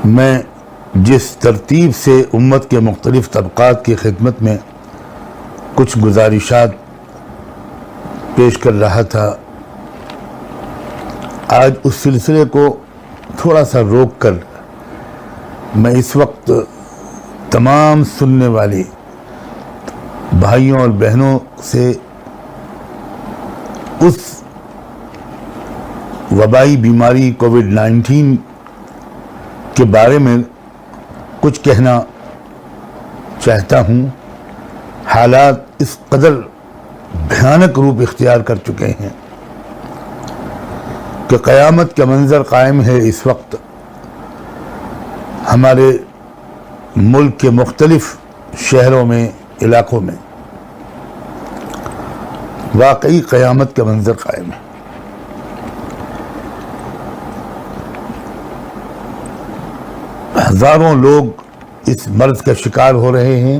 میں جس ترتیب سے امت کے مختلف طبقات کی خدمت میں کچھ گزارشات پیش کر رہا تھا، آج اس سلسلے کو تھوڑا سا روک کر میں اس وقت تمام سننے والے بھائیوں اور بہنوں سے اس وبائی بیماری کووڈ-19 کے بارے میں کچھ کہنا چاہتا ہوں۔ حالات اس قدر بھیانک روپ اختیار کر چکے ہیں کہ قیامت کا منظر قائم ہے اس وقت ہمارے ملک کے مختلف شہروں میں، علاقوں میں۔ واقعی قیامت کا منظر قائم ہے۔ ہزاروں لوگ اس مرض کا شکار ہو رہے ہیں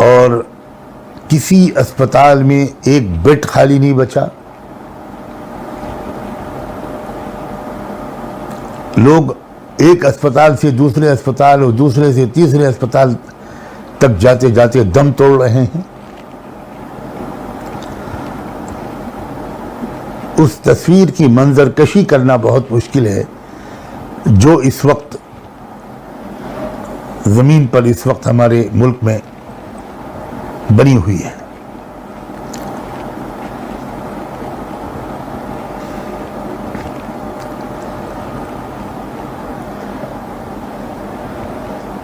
اور کسی اسپتال میں ایک بیڈ خالی نہیں بچا۔ لوگ ایک اسپتال سے دوسرے اسپتال اور دوسرے سے تیسرے اسپتال تک جاتے جاتے دم توڑ رہے ہیں۔ اس تصویر کی منظر کشی کرنا بہت مشکل ہے جو اس وقت زمین پر اس وقت ہمارے ملک میں بنی ہوئی ہے۔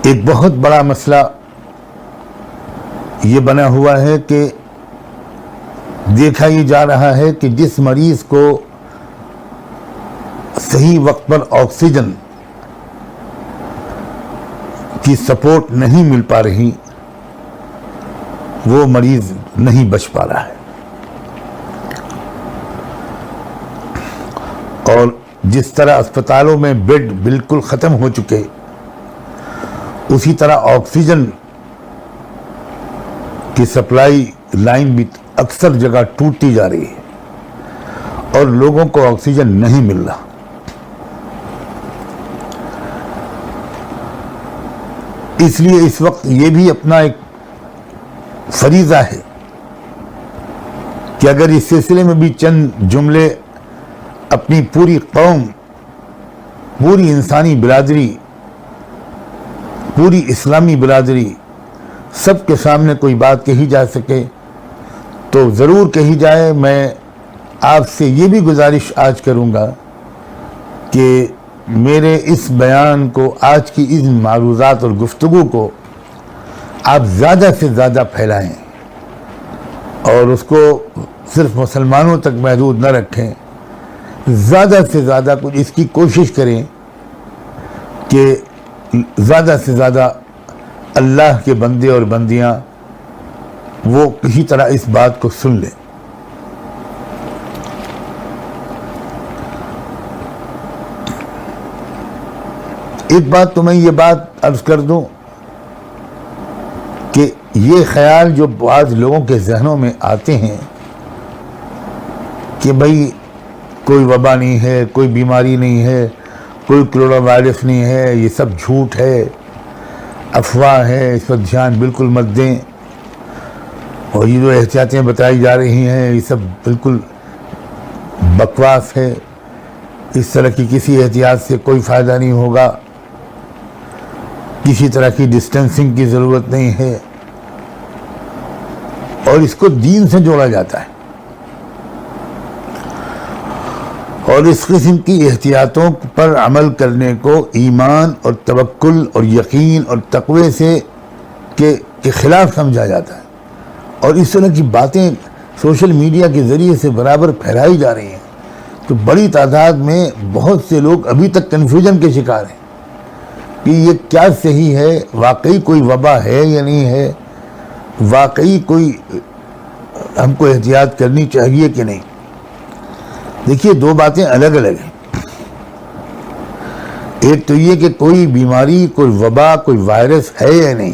ایک بہت بڑا مسئلہ یہ بنا ہوا ہے کہ دیکھا یہ جا رہا ہے کہ جس مریض کو صحیح وقت پر آکسیجن کی سپورٹ نہیں مل پا رہی، وہ مریض نہیں بچ پا رہا ہے۔ اور جس طرح اسپتالوں میں بیڈ بالکل ختم ہو چکے، اسی طرح آکسیجن کی سپلائی لائن بھی اکثر جگہ ٹوٹتی جا رہی ہے اور لوگوں کو آکسیجن نہیں مل رہا۔ اس لیے اس وقت یہ بھی اپنا ایک فریضہ ہے کہ اگر اس سلسلے میں بھی چند جملے اپنی پوری قوم، پوری انسانی برادری، پوری اسلامی برادری سب کے سامنے کوئی بات کہی جا سکے تو ضرور کہی جائے۔ میں آپ سے یہ بھی گزارش آج کروں گا کہ میرے اس بیان کو، آج کی اس معروضات اور گفتگو کو آپ زیادہ سے زیادہ پھیلائیں اور اس کو صرف مسلمانوں تک محدود نہ رکھیں، زیادہ سے زیادہ کچھ اس کی کوشش کریں کہ زیادہ سے زیادہ اللہ کے بندے اور بندیاں وہ کسی طرح اس بات کو سن لیں۔ ایک بات تو میں یہ بات عرض کر دوں کہ یہ خیال جو بعض لوگوں کے ذہنوں میں آتے ہیں کہ بھئی کوئی وبا نہیں ہے، کوئی بیماری نہیں ہے، کوئی کرونا وائرس نہیں ہے، یہ سب جھوٹ ہے، افواہ ہے، اس پر دھیان بالکل مت دیں، اور یہ جو احتیاطیں بتائی جا رہی ہیں یہ سب بالکل بکواس ہے، اس طرح کی کسی احتیاط سے کوئی فائدہ نہیں ہوگا، کسی طرح کی ڈسٹینسنگ کی ضرورت نہیں ہے، اور اس کو دین سے جوڑا جاتا ہے۔ اور اس قسم کی احتیاطوں پر عمل کرنے کو ایمان اور توکل اور یقین اور تقوی سے کے خلاف سمجھا جاتا ہے، اور اس طرح کی باتیں سوشل میڈیا کے ذریعے سے برابر پھیلائی جا رہی ہیں تو بڑی تعداد میں بہت سے لوگ ابھی تک کنفیوژن کے شکار ہیں کہ یہ کیا صحیح ہے، واقعی کوئی وبا ہے یا نہیں ہے، واقعی کوئی ہم کو احتیاط کرنی چاہیے کہ نہیں۔ دیکھیے دو باتیں الگ الگ ہیں۔ ایک تو یہ کہ کوئی بیماری، کوئی وبا، کوئی وائرس ہے یا نہیں،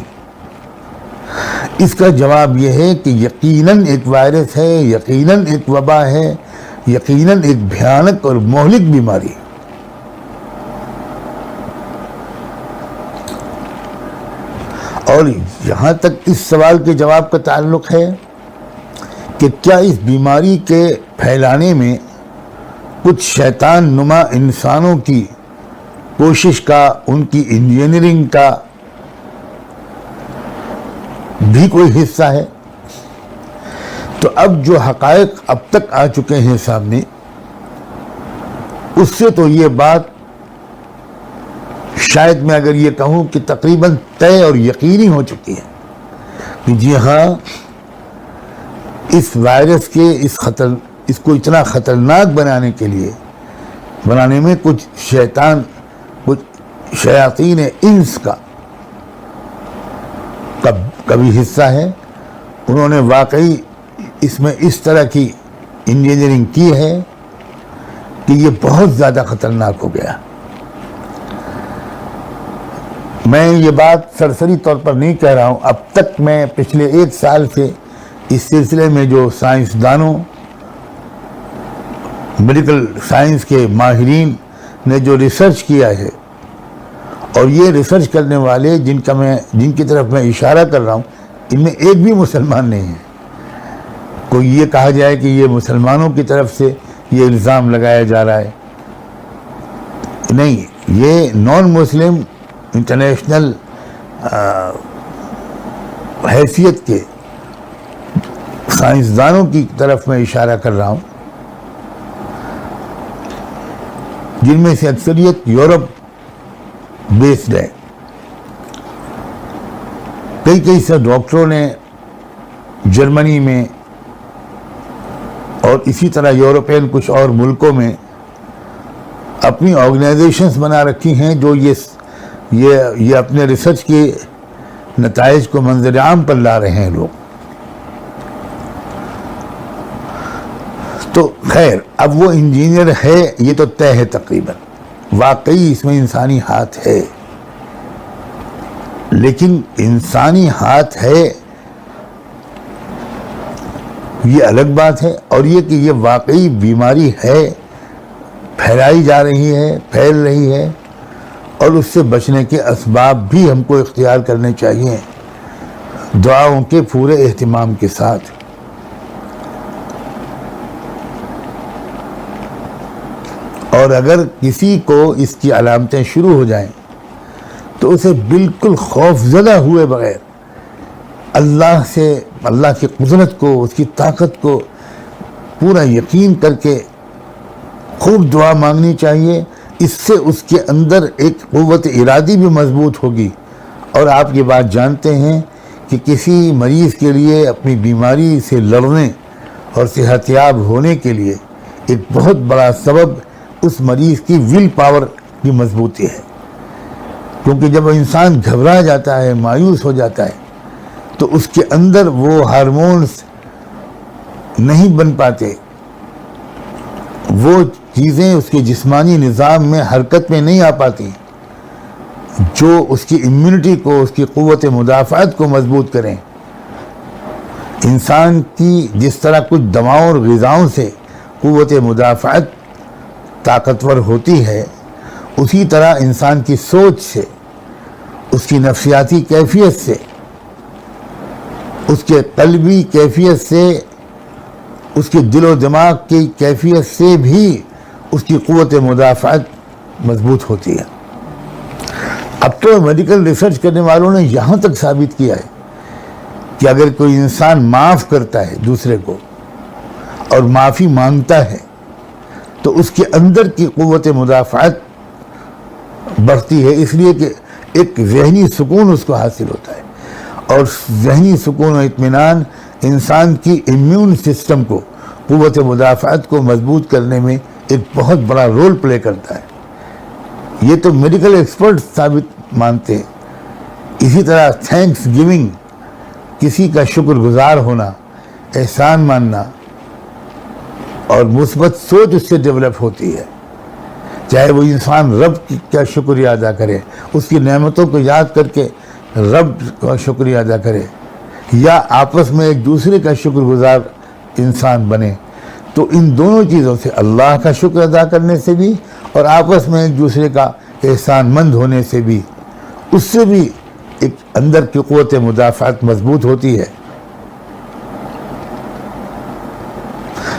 اس کا جواب یہ ہے کہ یقیناً ایک وائرس ہے، یقیناً ایک وبا ہے، یقیناً ایک بھیانک اور مہلک بیماری ہے۔ اور یہاں تک اس سوال کے جواب کا تعلق ہے کہ کیا اس بیماری کے پھیلانے میں کچھ شیطان نما انسانوں کی کوشش کا، ان کی انجینئرنگ کا بھی کوئی حصہ ہے؟ تو اب جو حقائق اب تک آ چکے ہیں سامنے، اس سے تو یہ بات شاید میں اگر یہ کہوں کہ تقریباً طے اور یقینی ہو چکی ہے کہ جی ہاں، اس وائرس کے اس کو اتنا خطرناک بنانے میں کچھ شیاطین انس کا کبھی حصہ ہے. انہوں نے واقعی اس میں اس طرح کی انجینئرنگ کی ہے کہ یہ بہت زیادہ خطرناک ہو گیا. میں یہ بات سرسری طور پر نہیں کہہ رہا ہوں. اب تک میں پچھلے 1 سال سے اس سلسلے میں جو سائنسدانوں، میڈیکل سائنس کے ماہرین نے جو ریسرچ کیا ہے، اور یہ ریسرچ کرنے والے جن کی طرف میں اشارہ کر رہا ہوں، ان میں ایک بھی مسلمان نہیں ہے. کوئی یہ کہا جائے کہ یہ مسلمانوں کی طرف سے یہ الزام لگایا جا رہا ہے، نہیں. یہ نان مسلم انٹرنیشنل حیثیت کے سائنسدانوں کی طرف میں اشارہ کر رہا ہوں، جن میں سے اکثریت یورپ بیسڈ ہے. کئی سے ڈاکٹروں نے جرمنی میں اور اسی طرح یورپین کچھ اور ملکوں میں اپنی آرگنائزیشنز بنا رکھی ہیں جو یہ اپنے ریسرچ کے نتائج کو منظر عام پر لا رہے ہیں لوگ. تو خیر، اب وہ انجینئر ہے یہ تو طے ہے تقریباً، واقعی اس میں انسانی ہاتھ ہے. لیکن انسانی ہاتھ ہے یہ الگ بات ہے، اور یہ کہ یہ واقعی بیماری ہے، پھیلائی جا رہی ہے، پھیل رہی ہے، اور اس سے بچنے کے اسباب بھی ہم کو اختیار کرنے چاہیے دعاؤں کے پورے اہتمام کے ساتھ. اور اگر کسی کو اس کی علامتیں شروع ہو جائیں تو اسے بالکل خوف زدہ ہوئے بغیر اللہ کی قدرت کو، اس کی طاقت کو پورا یقین کر کے خوب دعا مانگنی چاہیے. اس سے اس کے اندر ایک قوت ارادی بھی مضبوط ہوگی. اور آپ یہ بات جانتے ہیں کہ کسی مریض کے لیے اپنی بیماری سے لڑنے اور صحت یاب ہونے کے لیے ایک بہت بڑا سبب اس مریض کی ول پاور کی مضبوطی ہے. کیونکہ جب انسان گھبرا جاتا ہے، مایوس ہو جاتا ہے، تو اس کے اندر وہ ہارمونز نہیں بن پاتے، وہ چیزیں اس کے جسمانی نظام میں حرکت میں نہیں آ پاتی جو اس کی امیونٹی کو، اس کی قوت مدافعت کو مضبوط کریں. انسان کی جس طرح کچھ دواؤں اور غذاؤں سے قوت مدافعت طاقتور ہوتی ہے، اسی طرح انسان کی سوچ سے، اس کی نفسیاتی کیفیت سے، اس کے قلبی کیفیت سے، اس کے دل و دماغ کی کیفیت سے بھی اس کی قوت مدافعت مضبوط ہوتی ہے. اب تو میڈیکل ریسرچ کرنے والوں نے یہاں تک ثابت کیا ہے کہ اگر کوئی انسان معاف کرتا ہے دوسرے کو اور معافی مانگتا ہے تو اس کے اندر کی قوت مدافعت بڑھتی ہے، اس لیے کہ ایک ذہنی سکون اس کو حاصل ہوتا ہے. اور ذہنی سکون و اطمینان انسان کی امیون سسٹم کو، قوت مدافعت کو مضبوط کرنے میں ایک بہت بڑا رول پلے کرتا ہے. یہ تو میڈیکل ایکسپرٹ ثابت مانتے ہیں. اسی طرح تھینکس گیونگ، کسی کا شکر گزار ہونا، احسان ماننا اور مثبت سوچ اس سے ڈیولپ ہوتی ہے. چاہے وہ انسان رب کا شکریہ ادا کرے، اس کی نعمتوں کو یاد کر کے رب کا شکریہ ادا کرے، یا آپس میں ایک دوسرے کا شکر گزار انسان بنے، تو ان دونوں چیزوں سے، اللہ کا شکر ادا کرنے سے بھی اور آپس میں ایک دوسرے کا احسان مند ہونے سے بھی، اس سے بھی ایک اندر کی قوت مدافعت مضبوط ہوتی ہے.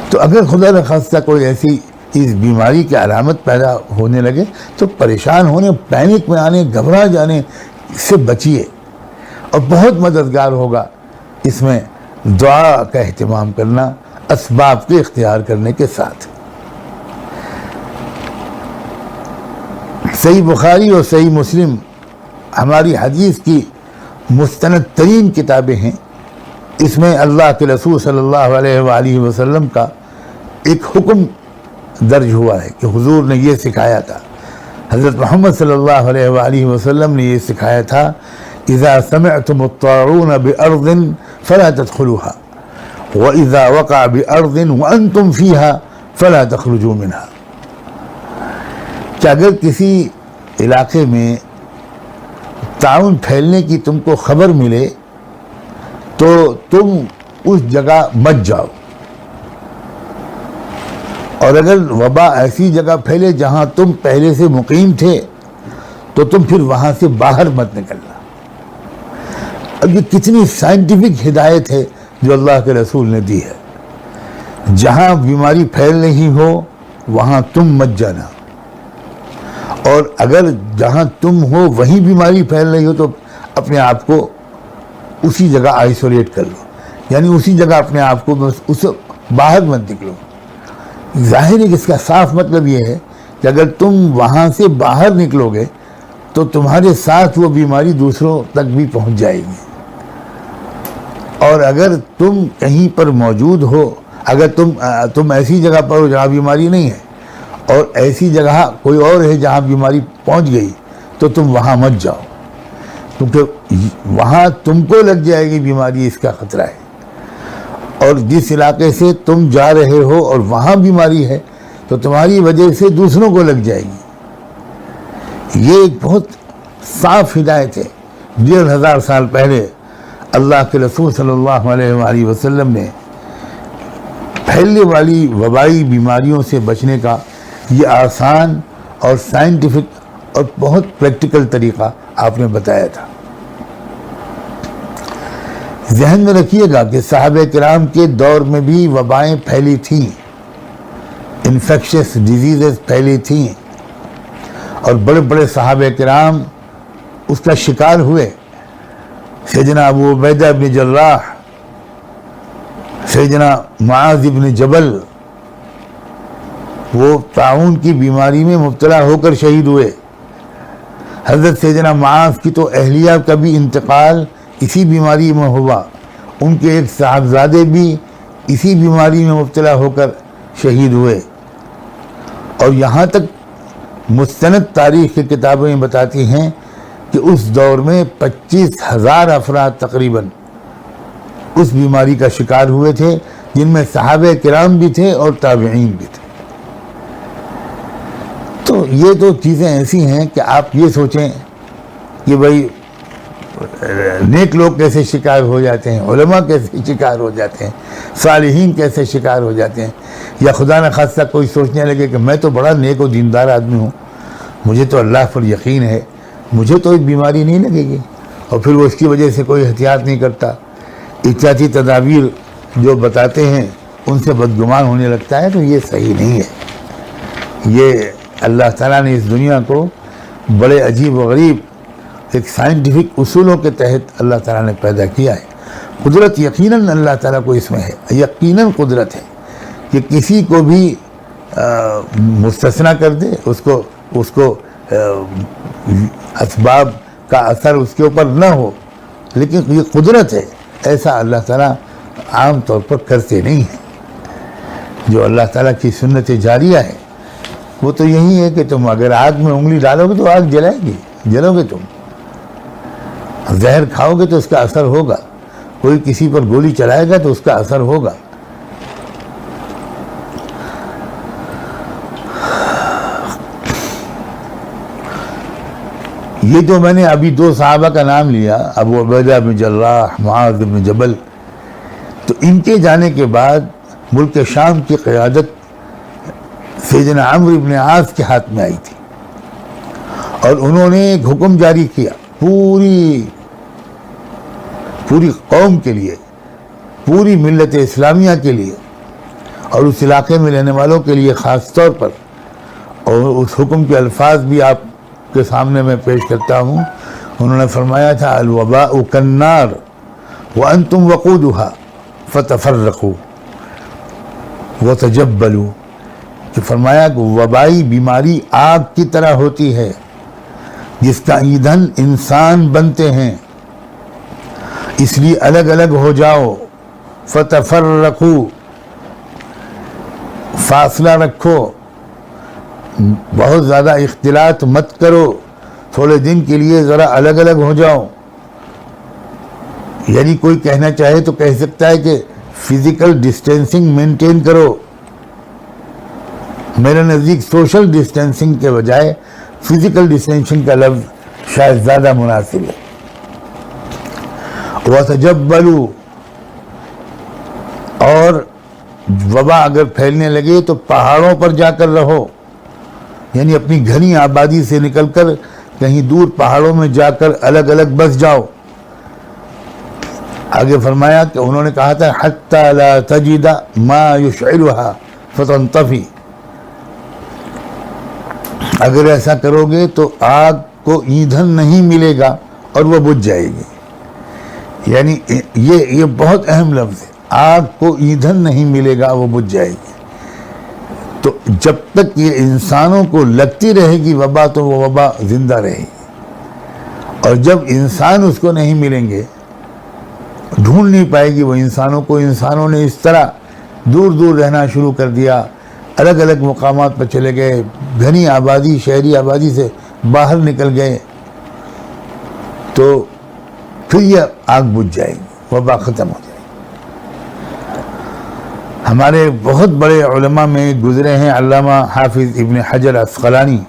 تو اگر خدا نخواستہ کوئی ایسی اس بیماری کی علامت پیدا ہونے لگے تو پریشان ہونے، پینک میں آنے، گھبرا جانے سے بچیے. اور بہت مددگار ہوگا اس میں دعا کا اہتمام کرنا اسباب کے اختیار کرنے کے ساتھ. صحیح بخاری اور صحیح مسلم ہماری حدیث کی مستند ترین کتابیں ہیں. اس میں اللہ کے رسول صلی اللہ علیہ وآلہ وسلم کا ایک حکم درج ہوا ہے کہ حضور نے یہ سکھایا تھا، حضرت محمد صلی اللہ علیہ وآلہ وسلم نے یہ سکھایا تھا، اذا سمعتم الطاعون بأرض فلا تدخلوها واذا وقع بأرض وانتم فيها فلا تخرجوا منها. کہ اگر کسی علاقے میں طاعون پھیلنے کی تم کو خبر ملے تو تم اس جگہ مت جاؤ، اور اگر وبا ایسی جگہ پھیلے جہاں تم پہلے سے مقیم تھے تو تم پھر وہاں سے باہر مت نکلنا. اب یہ کتنی سائنٹیفک ہدایت ہے جو اللہ کے رسول نے دی ہے. جہاں بیماری پھیل رہی ہو وہاں تم مت جانا، اور اگر جہاں تم ہو وہیں بیماری پھیل رہی ہو تو اپنے آپ کو اسی جگہ آئسولیٹ کر لو، یعنی اسی جگہ اپنے آپ کو بس اس باہر مت نکلو. ظاہر ہے کہ اس کا صاف مطلب یہ ہے کہ اگر تم وہاں سے باہر نکلو گے تو تمہارے ساتھ وہ بیماری دوسروں تک بھی پہنچ جائے گی. اور اگر تم کہیں پر موجود ہو، اگر تم ایسی جگہ پر ہو جہاں بیماری نہیں ہے اور ایسی جگہ کوئی اور ہے جہاں بیماری پہنچ گئی تو تم وہاں مت جاؤ، کیونکہ وہاں تم کو لگ جائے گی بیماری، اس کا خطرہ ہے. اور جس علاقے سے تم جا رہے ہو اور وہاں بیماری ہے تو تمہاری وجہ سے دوسروں کو لگ جائے گی. یہ ایک بہت صاف ہدایت ہے. 1500 سال پہلے اللہ کے رسول صلی اللہ علیہ وآلہ وسلم نے پھیلنے والی وبائی بیماریوں سے بچنے کا یہ آسان اور سائنٹیفک اور بہت پریکٹیکل طریقہ آپ نے بتایا تھا. ذہن میں رکھیے گا کہ صحابہ کرام کے دور میں بھی وبائیں پھیلی تھیں، انفیکشس ڈیزیزز پھیلی تھیں، اور بڑے بڑے صحابہ کرام اس کا شکار ہوئے. سیدنا ابو عبیدہ بن جراح، سیدنا معاذ بن جبل وہ طاعون کی بیماری میں مبتلا ہو کر شہید ہوئے. حضرت سیدنا معاذ کی تو اہلیہ کا بھی انتقال اسی بیماری میں ہوا، ان کے ایک صاحبزادے بھی اسی بیماری میں مبتلا ہو کر شہید ہوئے. اور یہاں تک مستند تاریخ کی کتابیں بتاتی ہیں کہ اس دور میں 25,000 افراد تقریباً اس بیماری کا شکار ہوئے تھے، جن میں صحابہ کرام بھی تھے اور تابعین بھی تھے. تو یہ تو چیزیں ایسی ہیں کہ آپ یہ سوچیں کہ بھائی نیک لوگ کیسے شکار ہو جاتے ہیں، علماء کیسے شکار ہو جاتے ہیں، صالحین کیسے شکار ہو جاتے ہیں، یا خدا نخواستہ کوئی سوچنے لگے کہ میں تو بڑا نیک و دیندار آدمی ہوں، مجھے تو اللہ پر یقین ہے، مجھے تو ایک بیماری نہیں لگے گی، اور پھر وہ اس کی وجہ سے کوئی احتیاط نہیں کرتا، احتیاطی تدابیر جو بتاتے ہیں ان سے بدگمان ہونے لگتا ہے. تو یہ صحیح نہیں ہے. یہ اللہ تعالیٰ نے اس دنیا کو بڑے عجیب و غریب ایک سائنٹیفک اصولوں کے تحت اللہ تعالیٰ نے پیدا کیا ہے. قدرت یقیناً اللہ تعالیٰ کو اس میں ہے، یقیناً قدرت ہے کہ کسی کو بھی مستثنا کر دے، اس کو اسباب کا اثر اس کے اوپر نہ ہو، لیکن یہ قدرت ہے. ایسا اللہ تعالیٰ عام طور پر کرتے نہیں ہیں. جو اللہ تعالیٰ کی سنت جاریہ ہے وہ تو یہی ہے کہ تم اگر آگ میں انگلی ڈالو گے تو آگ جلائے گی، جلو گے. تم زہر کھاؤ گے تو اس کا اثر ہوگا، کوئی کسی پر گولی چلائے گا تو اس کا اثر ہوگا. یہ جو میں نے ابھی 2 صحابہ کا نام لیا، ابو عبیدہ بن جراح، معاذ بن جبل، تو ان کے جانے کے بعد ملک شام کی قیادت سیدنا عمرو بن عاص کے ہاتھ میں آئی تھی، اور انہوں نے ایک حکم جاری کیا پوری پوری قوم کے لیے، پوری ملت اسلامیہ کے لیے اور اس علاقے میں رہنے والوں کے لیے خاص طور پر، اور اس حکم کے الفاظ بھی آپ کے سامنے میں پیش کرتا ہوں. انہوں نے فرمایا تھا الوباء کالنار وانتم وقودها فتفرقوا وتجبلوا، کہ فرمایا کہ وبائی بیماری آگ کی طرح ہوتی ہے جس کا ایندھن انسان بنتے ہیں، اس لیے الگ الگ ہو جاؤ. فتفرقوا، فاصلہ رکھو، بہت زیادہ اختلاط مت کرو، تھوڑے دن کے لیے ذرا الگ الگ ہو جاؤ. یعنی کوئی کہنا چاہے تو کہہ سکتا ہے کہ فزیکل ڈسٹینسنگ مینٹین کرو. میرے نزدیک سوشل ڈسٹینسنگ کے بجائے فزیکل ڈسٹینسنگ کا لفظ شاید زیادہ مناسب ہے. وَتَجَبَّلُوا، اور وبا اگر پھیلنے لگے تو پہاڑوں پر جا کر رہو، یعنی اپنی گھنی آبادی سے نکل کر کہیں دور پہاڑوں میں جا کر الگ الگ بس جاؤ. آگے فرمایا کہ انہوں نے کہا تھا حَتَّى لَا تَجِدَ مَا يُشْعِلُهَا فَتَنْطَفِي، اگر ایسا کرو گے تو آگ کو ایندھن نہیں ملے گا اور وہ بجھ جائے گی. یعنی یہ بہت اہم لفظ ہے، آگ کو ایندھن نہیں ملے گا وہ بجھ جائے گی. تو جب تک یہ انسانوں کو لگتی رہے گی وبا تو وہ وبا زندہ رہے گی، اور جب انسان اس کو نہیں ملیں گے، ڈھونڈ نہیں پائے گی وہ انسانوں کو. انسانوں نے اس طرح دور دور رہنا شروع کر دیا، الگ الگ مقامات پر چلے گئے، گھنی آبادی شہری آبادی سے باہر نکل گئے، تو پھر یہ آگ بجھ جائے گی، وبا ختم ہو جائے گی. ہمارے بہت بڑے علماء میں گزرے ہیں علامہ حافظ ابن حجر عسقلانی،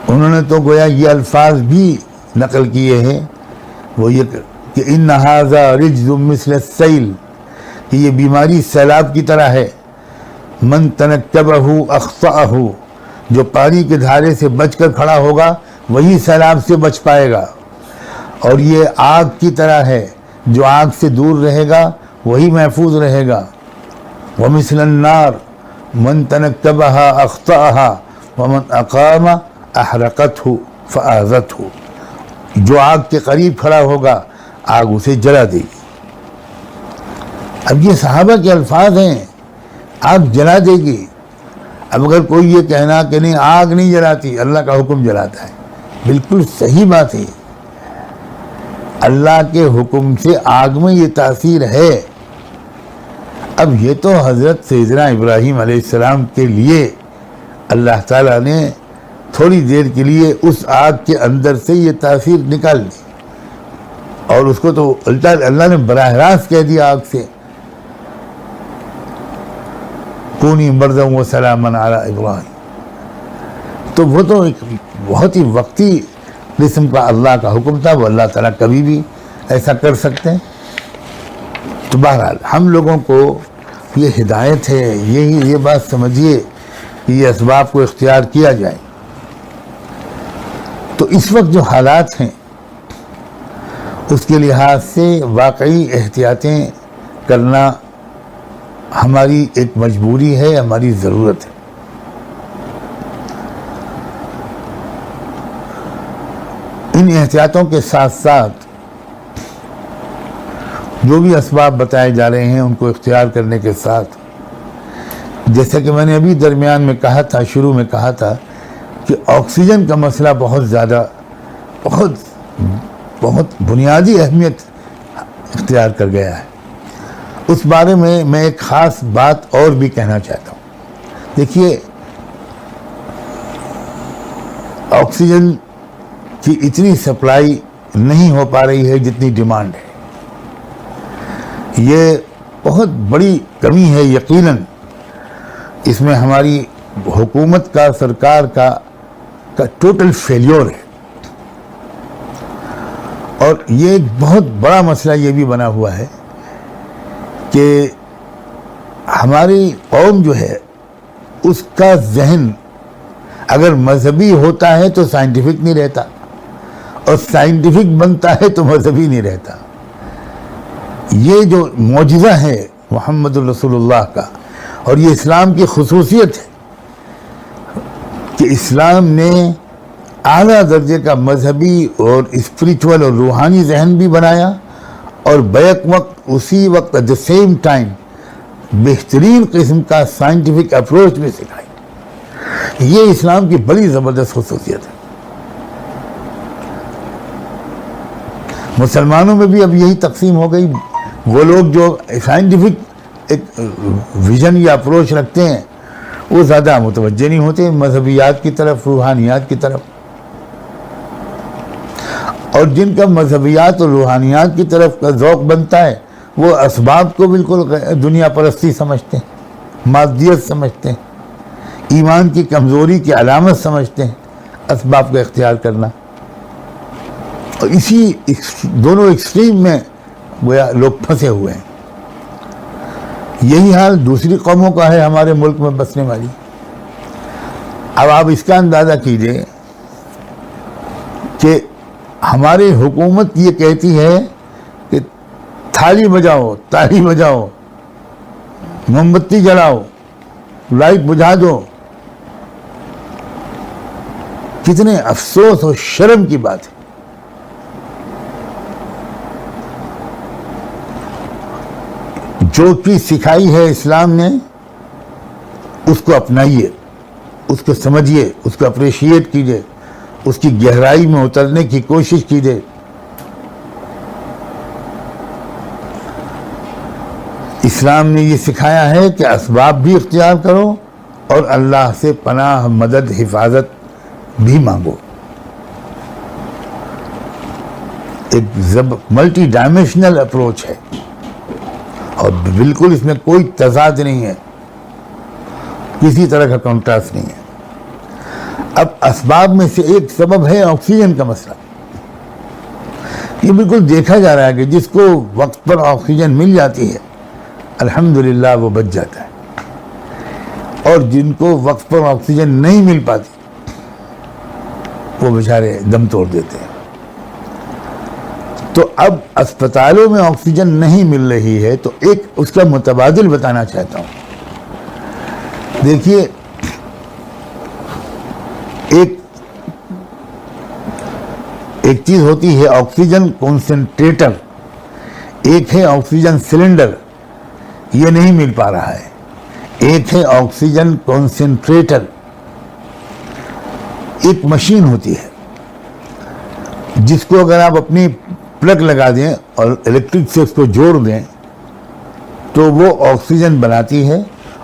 انہوں نے تو گویا یہ الفاظ بھی نقل کیے ہیں، وہ یہ کہ ان ھذا رجز مثل السیل، کہ یہ بیماری سیلاب کی طرح ہے. من تنکبہ اخطأہ، جو پانی کے دھارے سے بچ کر کھڑا ہوگا وہی سیلاب سے بچ پائے گا. اور یہ آگ کی طرح ہے، جو آگ سے دور رہے گا وہی محفوظ رہے گا. ومثل النار من تنکبہ اخطأہ ومن اقام احرقتہ فآذتہ، جو آگ کے قریب کھڑا ہوگا آگ اسے جلا دے گی. اب یہ صحابہ کے الفاظ ہیں، آگ جلا دے گی. اب اگر کوئی یہ کہنا کہ نہیں آگ نہیں جلاتی، اللہ کا حکم جلاتا ہے، بالکل صحیح بات ہے. اللہ کے حکم سے آگ میں یہ تاثیر ہے. اب یہ تو حضرت سیدنا ابراہیم علیہ السلام کے لیے اللہ تعالیٰ نے تھوڑی دیر کے لیے اس آگ کے اندر سے یہ تاثیر نکال دی، اور اس کو تو اللہ نے براہ راست کہہ دیا آگ سے کونی بردم و سلامن علی ابراہیم. تو وہ تو ایک بہت ہی وقتی قسم کا اللہ کا حکم تھا، وہ اللہ تعالیٰ کبھی بھی ایسا کر سکتے ہیں. تو بہرحال ہم لوگوں کو یہ ہدایت ہے، یہ بات سمجھیے کہ یہ اسباب کو اختیار کیا جائے. تو اس وقت جو حالات ہیں اس کے لحاظ سے واقعی احتیاطیں کرنا ہماری ایک مجبوری ہے، ہماری ضرورت ہے. ان احتیاطوں کے ساتھ ساتھ جو بھی اسباب بتائے جا رہے ہیں ان کو اختیار کرنے کے ساتھ، جیسا کہ میں نے ابھی درمیان میں کہا تھا، شروع میں کہا تھا کہ آکسیجن کا مسئلہ بہت زیادہ بہت بنیادی اہمیت اختیار کر گیا ہے. اس بارے میں ایک خاص بات اور بھی کہنا چاہتا ہوں. دیکھیے، آکسیجن کی اتنی سپلائی نہیں ہو پا رہی ہے جتنی ڈیمانڈ ہے. یہ بہت بڑی کمی ہے. یقیناً اس میں ہماری حکومت کا، سرکار کا ٹوٹل فیلیور ہے. اور یہ ایک بہت بڑا مسئلہ یہ بھی بنا ہوا ہے کہ ہماری قوم جو ہے اس کا ذہن اگر مذہبی ہوتا ہے تو سائنٹیفک نہیں رہتا، اور سائنٹیفک بنتا ہے تو مذہبی نہیں رہتا. یہ جو معجزہ ہے محمد الرسول اللہ کا، اور یہ اسلام کی خصوصیت ہے کہ اسلام نے اعلیٰ درجے کا مذہبی اور اسپریچول اور روحانی ذہن بھی بنایا، اور بیک وقت اسی وقت ایٹ دا سیم ٹائم بہترین قسم کا سائنٹیفک اپروچ بھی سکھائی۔ یہ اسلام کی بڑی زبردست خصوصیت ہے۔ مسلمانوں میں بھی اب یہی تقسیم ہو گئی، وہ لوگ جو سائنٹیفک ایک ویژن یا اپروچ رکھتے ہیں وہ زیادہ متوجہ نہیں ہوتے مذہبیات کی طرف، روحانیات کی طرف، اور جن کا مذہبیات اور روحانیات کی طرف کا ذوق بنتا ہے وہ اسباب کو بالکل دنیا پرستی سمجھتے ہیں، مادیت سمجھتے ہیں، ایمان کی کمزوری کی علامت سمجھتے ہیں اسباب کا اختیار کرنا، اور اسی دونوں ایکسٹریم میں گویا لوگ پھنسے ہوئے ہیں۔ یہی حال دوسری قوموں کا ہے ہمارے ملک میں بسنے والی۔ اب آپ اس کا اندازہ کیجئے کہ ہماری حکومت یہ کہتی ہے کہ تھالی بجاؤ، تالی بجاؤ، موم بتی جلاؤ، لائٹ بجھا دو۔ کتنے افسوس اور شرم کی بات ہے۔ جو چیز سکھائی ہے اسلام نے اس کو اپنائیے، اس کو سمجھیے، اس کو اپریشیٹ کیجیے، اس کی گہرائی میں اترنے کی کوشش کیجیے۔ اسلام نے یہ سکھایا ہے کہ اسباب بھی اختیار کرو اور اللہ سے پناہ، مدد، حفاظت بھی مانگو۔ ایک ملٹی ڈائمینشنل اپروچ ہے اور بالکل اس میں کوئی تضاد نہیں ہے، کسی طرح کا کنٹراسٹ نہیں ہے۔ اب اسباب میں سے ایک سبب ہے آکسیجن کا مسئلہ۔ یہ بالکل دیکھا جا رہا ہے کہ جس کو وقت پر آکسیجن مل جاتی ہے الحمدللہ وہ بچ جاتا ہے، اور جن کو وقت پر آکسیجن نہیں مل پاتی وہ بیچارے دم توڑ دیتے ہیں۔ تو اب اسپتالوں میں آکسیجن نہیں مل رہی ہے تو ایک اس کا متبادل بتانا چاہتا ہوں۔ دیکھیے، ایک چیز ہوتی ہے آکسیجن کنسنٹریٹر، ایک ہے آکسیجن سلنڈر، یہ نہیں مل پا رہا ہے۔ ایک ہے آکسیجن کنسنٹریٹر، ایک مشین ہوتی ہے جس کو اگر آپ اپنی پلگ لگا دیں اور الیکٹرک سے اس کو جوڑ دیں تو وہ آکسیجن بناتی ہے،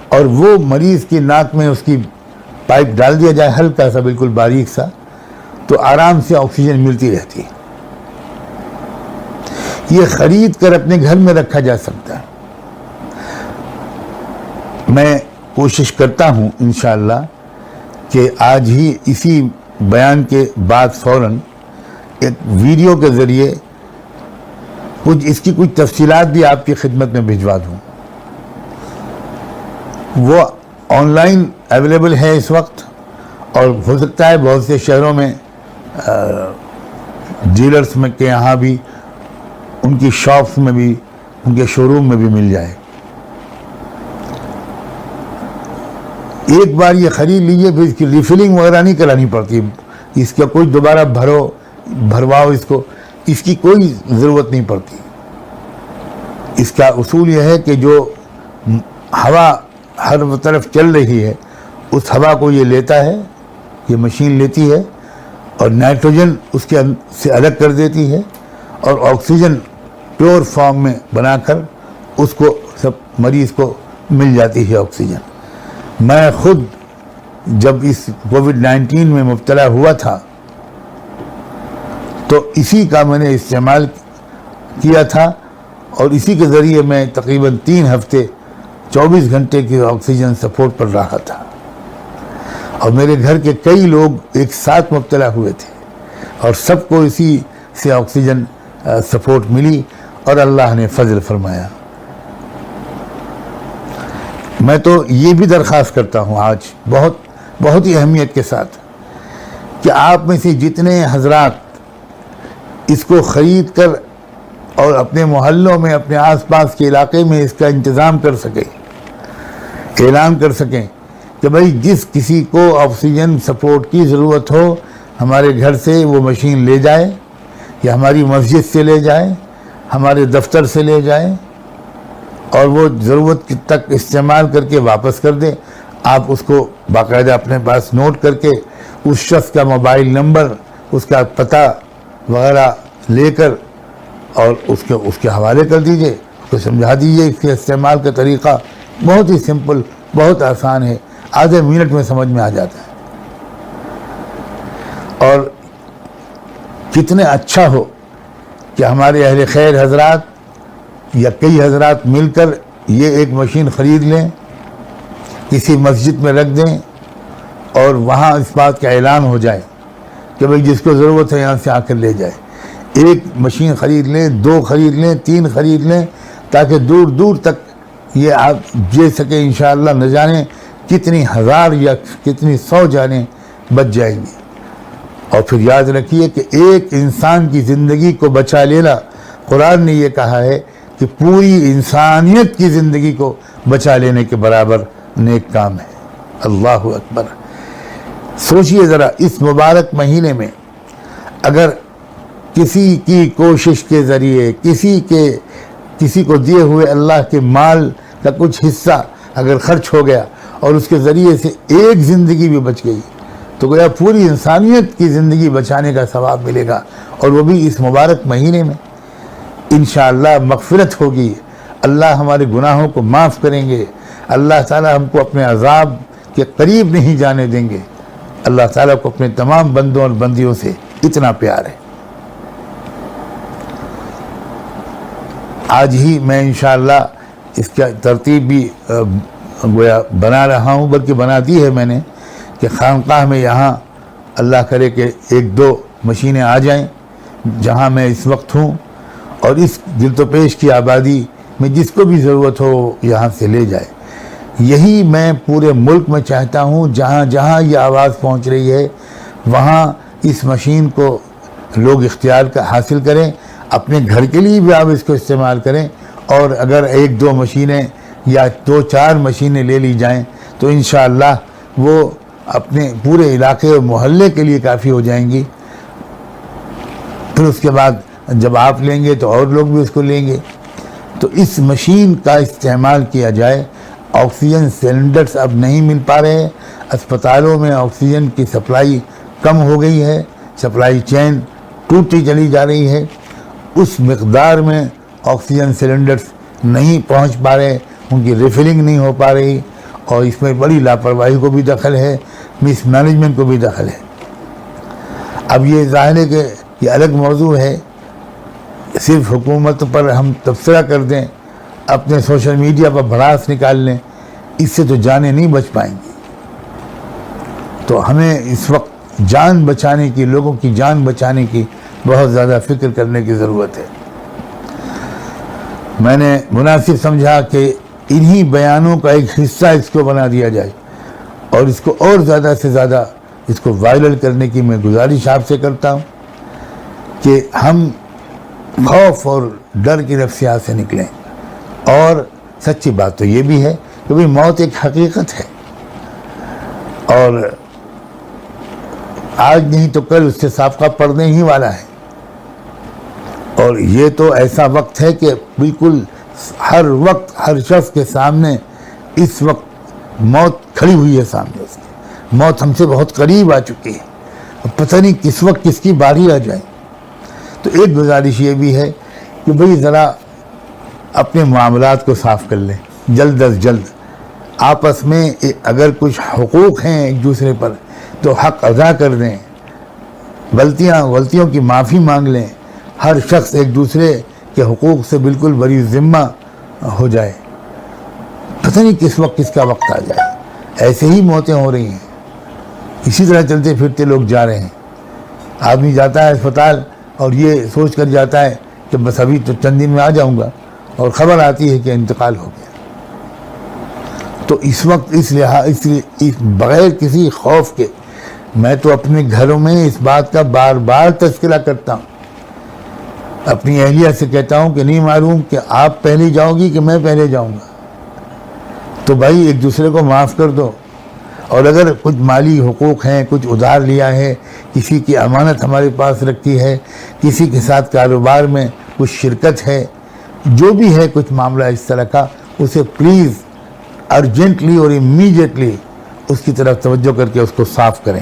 اور وہ مریض کی ناک میں اس کی پائپ ڈال دیا جائے ہلکا سا، بالکل باریک سا، تو آرام سے آکسیجن ملتی رہتی ہے۔ یہ خرید کر اپنے گھر میں رکھا جا سکتا ہے۔ میں کوشش کرتا ہوں انشاءاللہ کہ آج ہی اسی بیان کے بعد فوراً ایک ویڈیو کے ذریعے اس کی کچھ تفصیلات بھی آپ کی خدمت میں بھجوا دوں۔ وہ آن لائن اویلیبل ہے اس وقت، اور ہو سکتا ہے بہت سے شہروں میں ڈیلرز میں کے یہاں بھی، ان کی شاپس میں بھی، ان کے شو روم میں بھی مل جائے۔ ایک بار یہ خرید لیجئے، پھر اس کی ریفلنگ وغیرہ نہیں کرانی پڑتی، اس کا کوئی دوبارہ بھرواؤ، اس کی کوئی ضرورت نہیں پڑتی۔ اس کا اصول یہ ہے کہ جو ہوا ہر طرف چل رہی ہے اس ہوا کو یہ لیتا ہے، یہ مشین لیتی ہے، اور نائٹروجن اس کے سے الگ کر دیتی ہے، اور آکسیجن پیور فارم میں بنا کر اس کو سب مریض کو مل جاتی ہے آکسیجن۔ میں خود جب اس کووڈ-19 میں مبتلا ہوا تھا تو اسی کا میں نے استعمال کیا تھا، اور اسی کے ذریعے میں تقریباً 3 ہفتے 24 گھنٹے کی آکسیجن سپورٹ پر رہا تھا، اور میرے گھر کے کئی لوگ ایک ساتھ مبتلا ہوئے تھے، اور سب کو اسی سے آکسیجن سپورٹ ملی، اور اللہ نے فضل فرمایا۔ میں تو یہ بھی درخواست کرتا ہوں آج بہت ہی اہمیت کے ساتھ کہ آپ میں سے جتنے حضرات اس کو خرید کر اور اپنے محلوں میں اپنے آس پاس کے علاقے میں اس کا انتظام کر سکیں، اعلان کر سکیں کہ بھائی جس کسی کو آکسیجن سپورٹ کی ضرورت ہو ہمارے گھر سے وہ مشین لے جائے، یا ہماری مسجد سے لے جائے، ہمارے دفتر سے لے جائے، اور وہ ضرورت تک استعمال کر کے واپس کر دیں۔ آپ اس کو باقاعدہ اپنے پاس نوٹ کر کے اس شخص کا موبائل نمبر، اس کا پتہ وغیرہ لے کر اور اس کے حوالے کر دیجئے، اس کو سمجھا دیجئے۔ اس کے استعمال کا طریقہ بہت ہی سمپل، بہت آسان ہے، آدھے منٹ میں سمجھ میں آ جاتا ہے۔ اور کتنے اچھا ہو کہ ہمارے اہل خیر حضرات یا کئی حضرات مل کر یہ ایک مشین خرید لیں، کسی مسجد میں رکھ دیں، اور وہاں اس بات کا اعلان ہو جائے کہ بھئی جس کو ضرورت ہے یہاں سے آ کر لے جائے۔ ایک مشین خرید لیں، 2 خرید لیں، 3 خرید لیں، تاکہ دور دور تک یہ آپ دے سکیں۔ انشاءاللہ نہ جانے کتنی ہزار یا کتنی 100 جانیں بچ جائیں گی۔ اور پھر یاد رکھیے کہ ایک انسان کی زندگی کو بچا لینا، قرآن نے یہ کہا ہے کہ پوری انسانیت کی زندگی کو بچا لینے کے برابر نیک کام ہے۔ اللہ اکبر۔ سوچئے ذرا، اس مبارک مہینے میں اگر کسی کی کوشش کے ذریعے کسی کو دیے ہوئے اللہ کے مال کا کچھ حصہ اگر خرچ ہو گیا اور اس کے ذریعے سے ایک زندگی بھی بچ گئی، تو گویا پوری انسانیت کی زندگی بچانے کا ثواب ملے گا، اور وہ بھی اس مبارک مہینے میں۔ انشاءاللہ مغفرت ہوگی، اللہ ہمارے گناہوں کو معاف کریں گے، اللہ تعالیٰ ہم کو اپنے عذاب کے قریب نہیں جانے دیں گے۔ اللہ تعالیٰ کو اپنے تمام بندوں اور بندیوں سے اتنا پیار ہے۔ آج ہی میں انشاءاللہ اس کا ترتیب بھی گویا بنا رہا ہوں، بلکہ بنا دی ہے میں نے، کہ خانقاہ میں یہاں اللہ کرے کہ 1-2 مشینیں آ جائیں جہاں میں اس وقت ہوں، اور اس دل تو پیش کی آبادی میں جس کو بھی ضرورت ہو یہاں سے لے جائے۔ یہی میں پورے ملک میں چاہتا ہوں، جہاں جہاں یہ آواز پہنچ رہی ہے وہاں اس مشین کو لوگ اختیار حاصل کریں، اپنے گھر کے لیے بھی آپ اس کو استعمال کریں، اور اگر 1-2 مشینیں یا 2-4 مشینیں لے لی جائیں تو انشاءاللہ وہ اپنے پورے علاقے اور محلے کے لیے کافی ہو جائیں گی۔ پھر اس کے بعد جب آپ لیں گے تو اور لوگ بھی اس کو لیں گے۔ تو اس مشین کا استعمال کیا جائے۔ آکسیجن سلنڈرز اب نہیں مل پا رہے، اسپتالوں میں آکسیجن کی سپلائی کم ہو گئی ہے، سپلائی چین ٹوٹتی چلی جا رہی ہے، اس مقدار میں آکسیجن سلنڈرز نہیں پہنچ پا رہے، ان کی ریفلنگ نہیں ہو پا رہی، اور اس میں بڑی لاپرواہی کو بھی دخل ہے، مس مینجمنٹ کو بھی دخل ہے۔ اب یہ ظاہر ہے کہ یہ الگ موضوع ہے، صرف حکومت پر ہم تبصرہ کر دیں، اپنے سوشل میڈیا پر بھڑاس نکال لیں، اس سے تو جانیں نہیں بچ پائیں گی۔ تو ہمیں اس وقت جان بچانے کی، لوگوں کی جان بچانے کی بہت زیادہ فکر کرنے کی ضرورت ہے۔ میں نے مناسب سمجھا کہ انہی بیانوں کا ایک حصہ اس کو بنا دیا جائے، اور اس کو اور زیادہ سے زیادہ اس کو وائرل کرنے کی میں گزارش آپ سے کرتا ہوں کہ ہم خوف اور ڈر کی نفسیات سے نکلیں۔ اور سچی بات تو یہ بھی ہے کہ بھئی موت ایک حقیقت ہے، اور آج نہیں تو کل اس سے سابقہ پڑنے ہی والا ہے، اور یہ تو ایسا وقت ہے کہ بالکل ہر وقت ہر شخص کے سامنے اس وقت موت کھڑی ہوئی ہے، سامنے اس کے موت ہم سے بہت قریب آ چکی ہے، اور پتہ نہیں کس وقت کس کی باری آ جائے۔ تو ایک گزارش یہ بھی ہے کہ بھئی ذرا اپنے معاملات کو صاف کر لیں، جلد از جلد آپس میں اگر کچھ حقوق ہیں ایک دوسرے پر تو حق ادا کر دیں، غلطیوں کی معافی مانگ لیں، ہر شخص ایک دوسرے کے حقوق سے بالکل بری ذمہ ہو جائے۔ پتہ نہیں کس وقت کس کا وقت آ جائے، ایسے ہی موتیں ہو رہی ہیں، اسی طرح چلتے پھرتے لوگ جا رہے ہیں۔ آدمی جاتا ہے اسپتال اور یہ سوچ کر جاتا ہے کہ بس ابھی تو چند دن میں آ جاؤں گا، اور خبر آتی ہے کہ انتقال ہو گیا۔ تو اس وقت اس بغیر کسی خوف کے میں تو اپنے گھروں میں اس بات کا بار بار تذکرہ کرتا ہوں اپنی اہلیہ سے کہتا ہوں کہ نہیں معلوم کہ آپ پہلے جاؤ گی کہ میں پہلے جاؤں گا، تو بھائی ایک دوسرے کو معاف کر دو. اور اگر کچھ مالی حقوق ہیں، کچھ ادھار لیا ہے، کسی کی امانت ہمارے پاس رکھی ہے، کسی کے ساتھ کاروبار میں کچھ شرکت ہے، جو بھی ہے کچھ معاملہ اس طرح کا، اسے پلیز ارجنٹلی اور امیڈیٹلی اس کی طرف توجہ کر کے اس کو صاف کریں.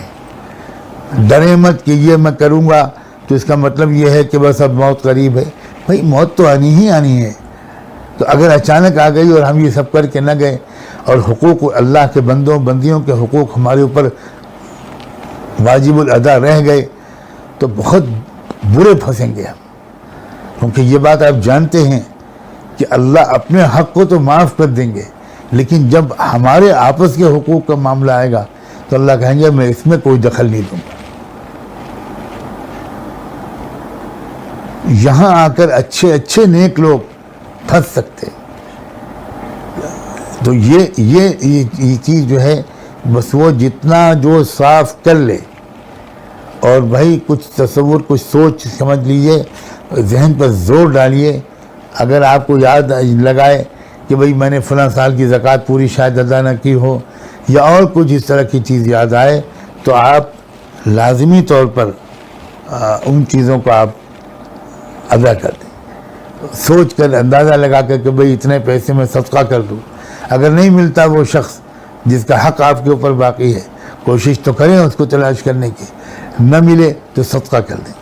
ڈریں مت کہ یہ میں کروں گا تو اس کا مطلب یہ ہے کہ بس اب موت قریب ہے. بھائی موت تو آنی ہی آنی ہے. تو اگر اچانک آ گئی اور ہم یہ سب کر کے نہ گئے اور حقوق اللہ کے بندیوں کے حقوق ہمارے اوپر واجب الادا رہ گئے تو بہت برے پھنسیں گے ہم. کیونکہ یہ بات آپ جانتے ہیں کہ اللہ اپنے حق کو تو معاف کر دیں گے، لیکن جب ہمارے آپس کے حقوق کا معاملہ آئے گا تو اللہ کہیں گے میں اس میں کوئی دخل نہیں دوں گا. یہاں آ کر اچھے نیک لوگ پھنس سکتے. تو یہ چیز جو ہے بس وہ جتنا جو صاف کر لے، اور بھائی کچھ تصور کچھ سوچ سمجھ لیجئے، ذہن پر زور ڈالیے. اگر آپ کو یاد لگائے کہ بھئی میں نے فلاں سال کی زکوٰۃ پوری شاید ادا نہ کی ہو، یا اور کچھ اس طرح کی چیز یاد آئے، تو آپ لازمی طور پر ان چیزوں کو آپ ادا کر دیں. سوچ کر اندازہ لگا کر کہ بھئی اتنے پیسے میں صدقہ کر دوں. اگر نہیں ملتا وہ شخص جس کا حق آپ کے اوپر باقی ہے، کوشش تو کریں اس کو تلاش کرنے کی. نہ ملے تو صدقہ کر دیں،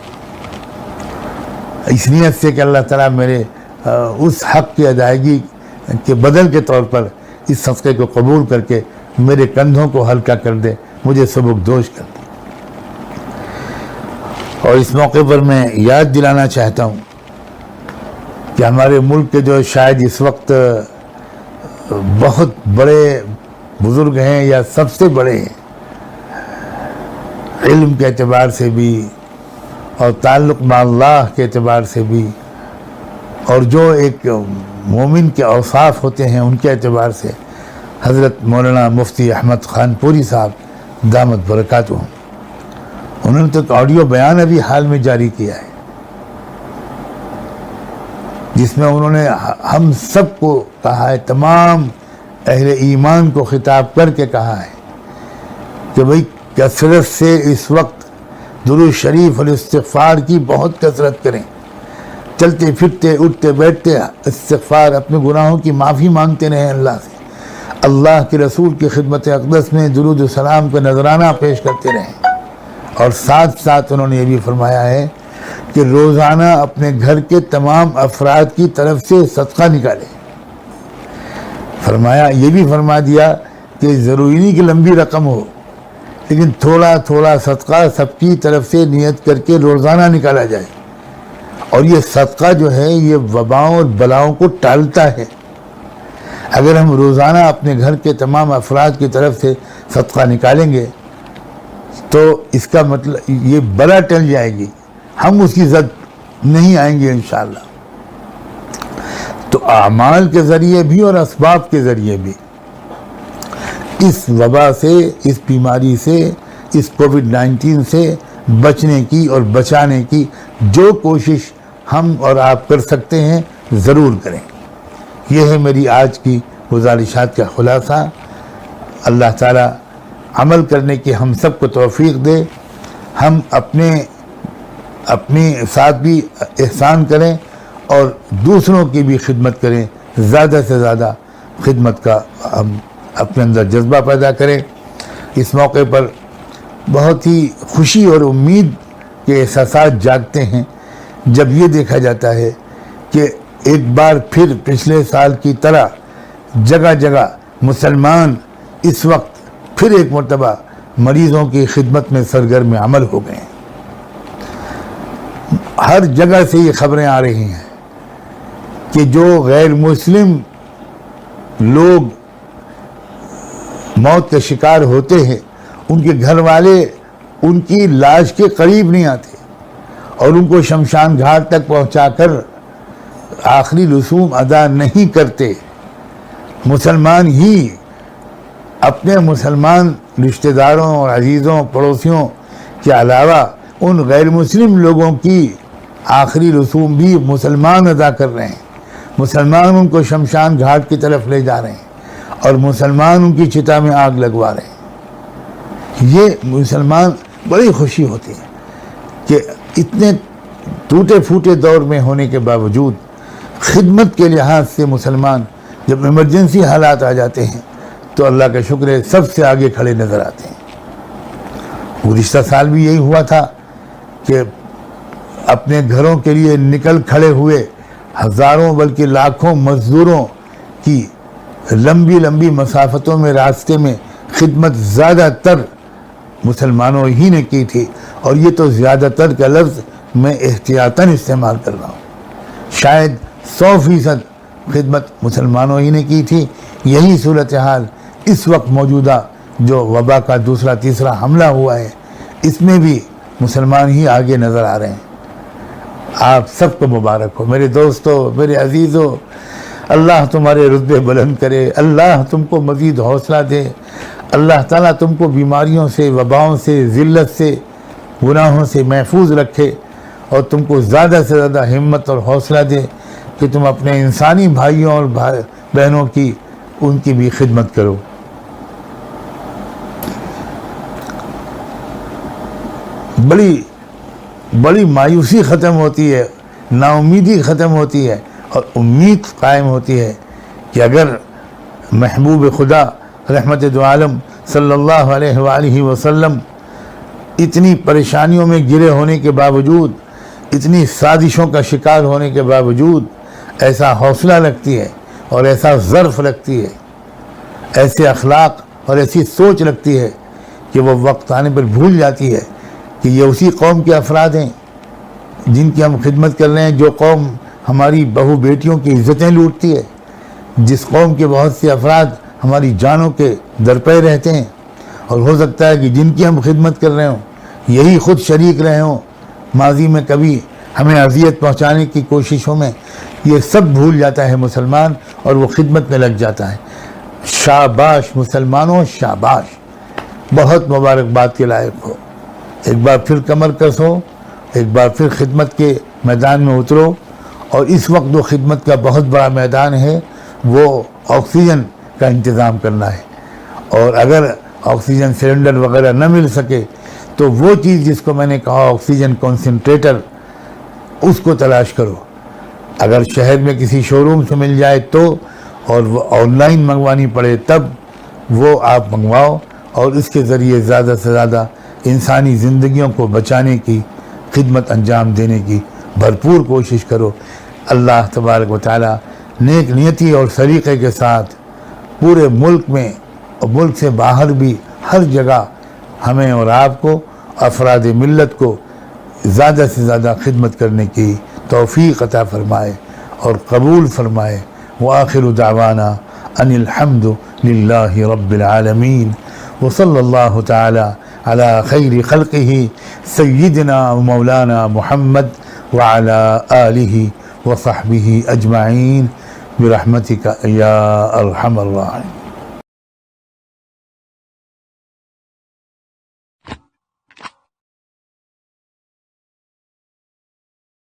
اس نیت سے کہ اللہ تعالیٰ میرے اس حق کی ادائیگی کے بدل کے طور پر اس صدقے کو قبول کر کے میرے کندھوں کو ہلکا کر دے، مجھے سبکدوش کر دے. اور اس موقع پر میں یاد دلانا چاہتا ہوں کہ ہمارے ملک کے جو شاید اس وقت بہت بڑے بزرگ ہیں یا سب سے بڑے ہیں، علم کے اعتبار سے بھی اور تعلق مع اللہ کے اعتبار سے بھی، اور جو ایک مومن کے اوصاف ہوتے ہیں ان کے اعتبار سے، حضرت مولانا مفتی احمد خان پوری صاحب دامت برکاتہ، انہوں نے تو ایک آڈیو بیان ابھی حال میں جاری کیا ہے جس میں انہوں نے ہم سب کو کہا ہے، تمام اہل ایمان کو خطاب کر کے کہا ہے کہ بھئی کثرت سے اس وقت درود شریف اور استغفار کی بہت کثرت کریں. چلتے پھرتے اٹھتے بیٹھتے استغفار، اپنے گناہوں کی معافی مانگتے رہیں اللہ سے، اللہ کے رسول کی خدمت اقدس میں درود و سلام کا نذرانہ پیش کرتے رہیں. اور ساتھ ساتھ انہوں نے یہ بھی فرمایا ہے کہ روزانہ اپنے گھر کے تمام افراد کی طرف سے صدقہ نکالیں. فرمایا یہ بھی فرما دیا کہ ضروری نہیں کہ لمبی رقم ہو، لیکن تھوڑا تھوڑا صدقہ سب کی طرف سے نیت کر کے روزانہ نکالا جائے. اور یہ صدقہ جو ہے یہ وباؤں اور بلاؤں کو ٹالتا ہے. اگر ہم روزانہ اپنے گھر کے تمام افراد کی طرف سے صدقہ نکالیں گے تو اس کا مطلب یہ بلا ٹل جائے گی، ہم اس کی زد نہیں آئیں گے انشاءاللہ. تو اعمال کے ذریعے بھی اور اسباب کے ذریعے بھی اس وبا سے، اس بیماری سے، اس کووڈ-19 سے بچنے کی اور بچانے کی جو کوشش ہم اور آپ کر سکتے ہیں ضرور کریں. یہ ہے میری آج کی گزارشات کا خلاصہ. اللہ تعالیٰ عمل کرنے کی ہم سب کو توفیق دے. ہم اپنے ساتھ بھی احسان کریں اور دوسروں کی بھی خدمت کریں. زیادہ سے زیادہ خدمت کا ہم اپنے اندر جذبہ پیدا کریں. اس موقع پر بہت ہی خوشی اور امید کے احساسات جاگتے ہیں جب یہ دیکھا جاتا ہے کہ ایک بار پھر پچھلے سال کی طرح جگہ جگہ مسلمان اس وقت پھر ایک مرتبہ مریضوں کی خدمت میں سرگرم عمل ہو گئے ہیں. ہر جگہ سے یہ خبریں آ رہی ہیں کہ جو غیر مسلم لوگ موت کا شکار ہوتے ہیں ان کے گھر والے ان کی لاش کے قریب نہیں آتے اور ان کو شمشان گھاٹ تک پہنچا کر آخری رسوم ادا نہیں کرتے. مسلمان ہی اپنے مسلمان رشتہ داروں اور عزیزوں پڑوسیوں کے علاوہ ان غیر مسلم لوگوں کی آخری رسوم بھی مسلمان ادا کر رہے ہیں، مسلمان ان کو شمشان گھاٹ کی طرف لے جا رہے ہیں اور مسلمان ان کی چتا میں آگ لگوا رہے ہیں۔ یہ مسلمان بڑی خوشی ہوتی ہے کہ اتنے ٹوٹے پھوٹے دور میں ہونے کے باوجود خدمت کے لحاظ سے مسلمان جب ایمرجنسی حالات آ جاتے ہیں تو اللہ کا شکر ہے سب سے آگے کھڑے نظر آتے ہیں۔ گزشتہ سال بھی یہی ہوا تھا کہ اپنے گھروں کے لیے نکل کھڑے ہوئے ہزاروں بلکہ لاکھوں مزدوروں کی لمبی لمبی مسافتوں میں راستے میں خدمت زیادہ تر مسلمانوں ہی نے کی تھی، اور یہ تو زیادہ تر کا لفظ میں احتیاطاً استعمال کر رہا ہوں، شاید 100% خدمت مسلمانوں ہی نے کی تھی۔ یہی صورتحال اس وقت موجودہ جو وبا کا دوسرا تیسرا حملہ ہوا ہے اس میں بھی مسلمان ہی آگے نظر آ رہے ہیں۔ آپ سب کو مبارک ہو میرے دوستو، میرے عزیزو، اللہ تمہارے رتبے بلند کرے، اللہ تم کو مزید حوصلہ دے، اللہ تعالیٰ تم کو بیماریوں سے، وباؤں سے، ذلت سے، گناہوں سے محفوظ رکھے، اور تم کو زیادہ سے زیادہ ہمت اور حوصلہ دے کہ تم اپنے انسانی بھائیوں اور بہنوں کی ان کی بھی خدمت کرو۔ بڑی مایوسی ختم ہوتی ہے، نا امیدی ختم ہوتی ہے، اور امید قائم ہوتی ہے کہ اگر محبوب خدا رحمت دو عالم صلی اللہ علیہ وآلہ وسلم اتنی پریشانیوں میں گرے ہونے کے باوجود، اتنی سازشوں کا شکار ہونے کے باوجود ایسا حوصلہ رکھتی ہے اور ایسا ظرف رکھتی ہے، ایسے اخلاق اور ایسی سوچ رکھتی ہے کہ وہ وقت آنے پر بھول جاتی ہے کہ یہ اسی قوم کے افراد ہیں جن کی ہم خدمت کر رہے ہیں، جو قوم ہماری بہو بیٹیوں کی عزتیں لوٹتی ہے، جس قوم کے بہت سے افراد ہماری جانوں کے درپے رہتے ہیں، اور ہو سکتا ہے کہ جن کی ہم خدمت کر رہے ہوں یہی خود شریک رہے ہوں ماضی میں کبھی ہمیں اذیت پہنچانے کی کوششوں میں۔ یہ سب بھول جاتا ہے مسلمان اور وہ خدمت میں لگ جاتا ہے۔ شاباش مسلمانوں، شاباش، بہت مبارکباد کے لائق ہو۔ ایک بار پھر کمر کسو، ایک بار پھر خدمت کے میدان میں اترو، اور اس وقت جو خدمت کا بہت بڑا میدان ہے وہ آکسیجن کا انتظام کرنا ہے، اور اگر آکسیجن سلنڈر وغیرہ نہ مل سکے تو وہ چیز جس کو میں نے کہا آکسیجن کنسنٹریٹر، اس کو تلاش کرو۔ اگر شہر میں کسی شو روم سے مل جائے تو، اور وہ آن لائن منگوانی پڑے تب وہ آپ منگواؤ، اور اس کے ذریعے زیادہ سے زیادہ انسانی زندگیوں کو بچانے کی خدمت انجام دینے کی بھرپور کوشش کرو۔ اللہ تبارک و تعالیٰ نیک نیتی اور سلیقے کے ساتھ پورے ملک میں اور ملک سے باہر بھی ہر جگہ ہمیں اور آپ کو، افراد ملت کو زیادہ سے زیادہ خدمت کرنے کی توفیق عطا فرمائے اور قبول فرمائے۔ وآخر دعوانا ان الحمد للہ رب العالمین، وصلی اللہ تعالی علی خیر خلقہ سیدنا مولانا محمد وعلی آلہ وصحبہ اجمعین برحمتک یا ارحم الراحمین۔